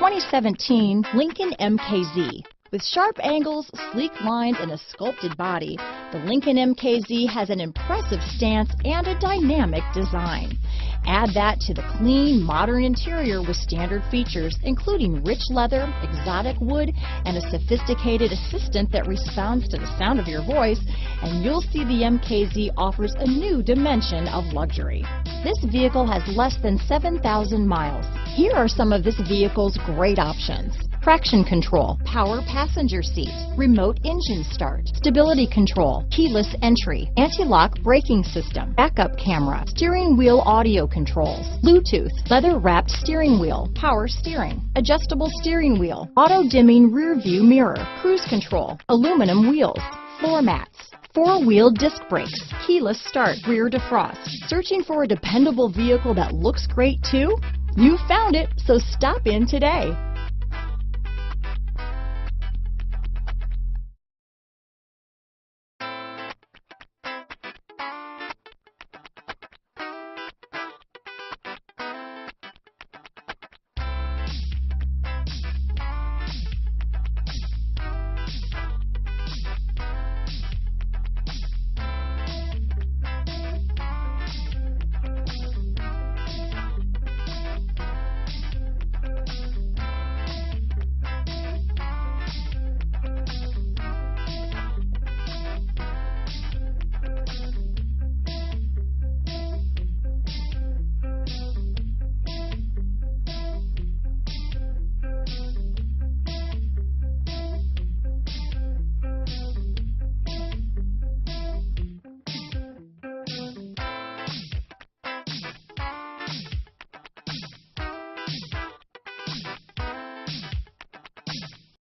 2017 Lincoln MKZ. With sharp angles, sleek lines, and a sculpted body, the Lincoln MKZ has an impressive stance and a dynamic design. Add that to the clean, modern interior with standard features, including rich leather, exotic wood, and a sophisticated assistant that responds to the sound of your voice, and you'll see the MKZ offers a new dimension of luxury. This vehicle has less than 7,000 miles. Here are some of this vehicle's great options: traction control, power passenger seat, remote engine start, stability control, keyless entry, anti-lock braking system, backup camera, steering wheel audio controls, Bluetooth, leather-wrapped steering wheel, power steering, adjustable steering wheel, auto-dimming rear view mirror, cruise control, aluminum wheels, floor mats, four-wheel disc brakes, keyless start, rear defrost. Searching for a dependable vehicle that looks great too? You found it, so stop in today.